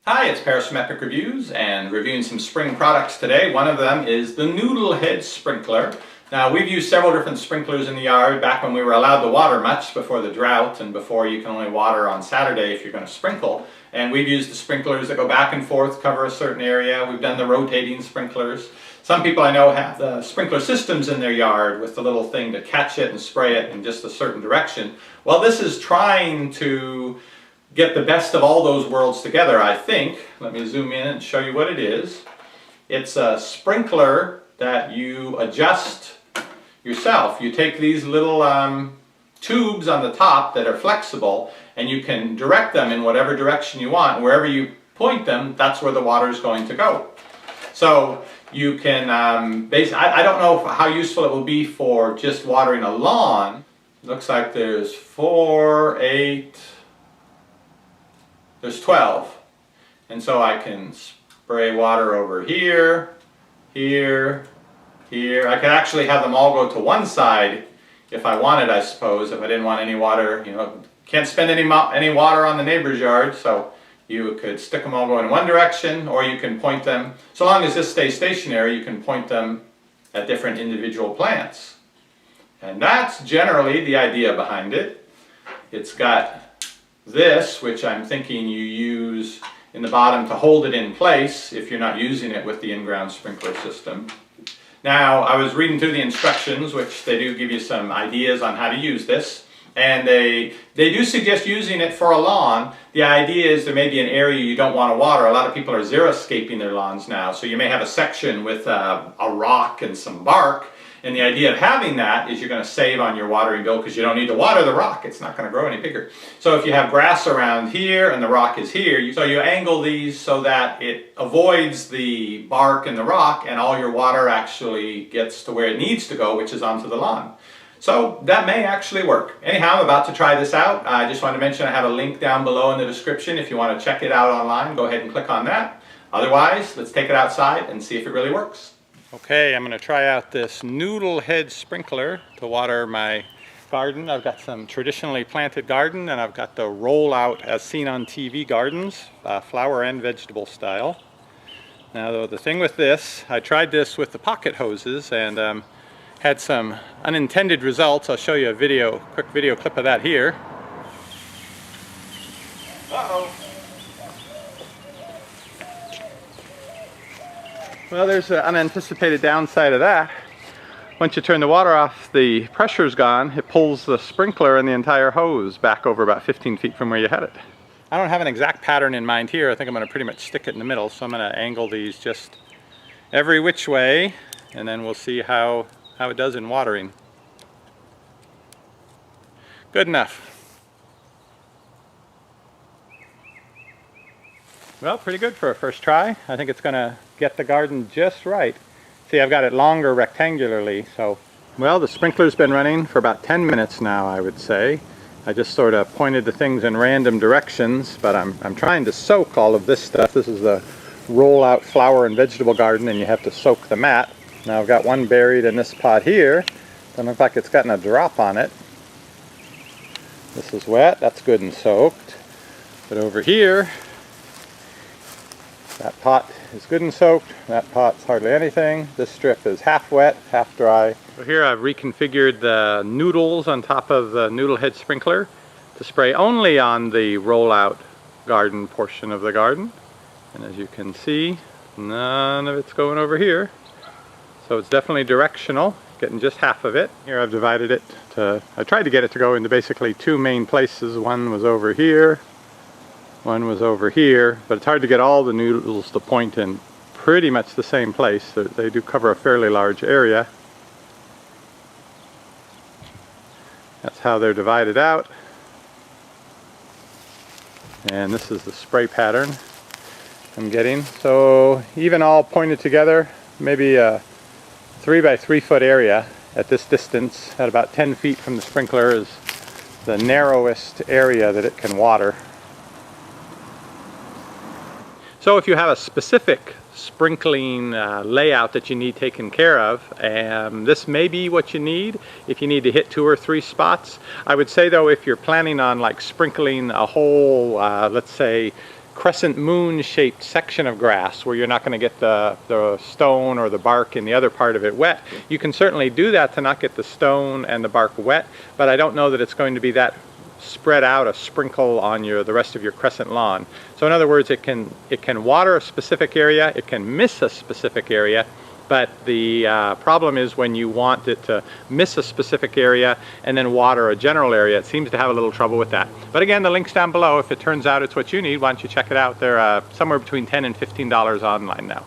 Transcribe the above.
Hi, it's Parametric Reviews and reviewing some spring products today. One of them is the Noodlehead sprinkler. Now, we've used several different sprinklers in the yard back when we were allowed to water much before the drought and before you can only water on Saturday if you're going to sprinkle. And we've used the sprinklers that go back and forth, cover a certain area. We've done the rotating sprinklers. Some people I know have the sprinkler systems in their yard with the little thing to catch it and spray it in just a certain direction. Well, this is trying to get the best of all those worlds together, I think. Let me zoom in and show you what it is. It's a sprinkler that you adjust yourself. You take these little tubes on the top that are flexible and you can direct them in whatever direction you want. Wherever you point them, that's where the water is going to go. So you can, I don't know how useful it will be for just watering a lawn. It looks like there's 4, 8, there's 12. And so I can spray water over here, here, here. I could actually have them all go to one side if I wanted, I suppose, if I didn't want any water. You know, can't spend any water on the neighbor's yard, so you could stick them all going in one direction, or you can point them, so long as this stays stationary, you can point them at different individual plants. And that's generally the idea behind it. It's got this, which I'm thinking you use in the bottom to hold it in place if you're not using it with the in-ground sprinkler system. Now, I was reading through the instructions, which they do give you some ideas on how to use this, and they do suggest using it for a lawn. The idea is there may be an area you don't want to water. A lot of people are xeriscaping their lawns now, so you may have a section with a rock and some bark. And the idea of having that is you're going to save on your watering bill because you don't need to water the rock. It's not going to grow any bigger. So if you have grass around here and the rock is here, so you angle these so that it avoids the bark and the rock and all your water actually gets to where it needs to go, which is onto the lawn. So that may actually work. Anyhow, I'm about to try this out. I just wanted to mention I have a link down below in the description. If you want to check it out online, go ahead and click on that. Otherwise, let's take it outside and see if it really works. Okay, I'm going to try out this Noodlehead sprinkler to water my garden. I've got some traditionally planted garden, and I've got the rollout as seen on TV gardens, flower and vegetable style. Now the thing with this, I tried this with the pocket hoses and had some unintended results. I'll show you a quick video clip of that here. Uh-oh. Well, there's an unanticipated downside of that. Once you turn the water off, the pressure's gone. It pulls the sprinkler and the entire hose back over about 15 feet from where you had it. I don't have an exact pattern in mind here. I think I'm going to pretty much stick it in the middle, so I'm going to angle these just every which way, and then we'll see how it does in watering. Good enough. Well, pretty good for a first try. I think it's going to get the garden just right. See, I've got it longer rectangularly, so... Well, the sprinkler's been running for about 10 minutes now, I would say. I just sort of pointed the things in random directions, but I'm trying to soak all of this stuff. This is the roll-out flower and vegetable garden, and you have to soak the mat. Now I've got one buried in this pot here. Doesn't look like it's gotten a drop on it. This is wet. That's good and soaked. But over here, that pot is good and soaked. That pot's hardly anything. This strip is half wet, half dry. So here I've reconfigured the noodles on top of the Noodlehead sprinkler to spray only on the rollout garden portion of the garden. And as you can see, none of it's going over here. So it's definitely directional, getting just half of it. Here I've divided it to, I tried to get it to go into basically two main places. One was over here. One was over here, but it's hard to get all the noodles to point in pretty much the same place. They do cover a fairly large area. That's how they're divided out. And this is the spray pattern I'm getting. So even all pointed together, maybe a 3 by 3 foot area at this distance, at about 10 feet from the sprinkler, is the narrowest area that it can water. So if you have a specific sprinkling layout that you need taken care of, this may be what you need if you need to hit 2 or 3 spots. I would say though, if you're planning on like sprinkling a whole, let's say crescent moon shaped section of grass where you're not going to get the stone or the bark in the other part of it wet. You can certainly do that to not get the stone and the bark wet, but I don't know that it's going to be that spread out a sprinkle on the rest of your crescent lawn. So in other words, it can water a specific area, it can miss a specific area, but the problem is when you want it to miss a specific area and then water a general area, it seems to have a little trouble with that. But again, the link's down below. If it turns out it's what you need, why don't you check it out. They're somewhere between $10 and $15 online now.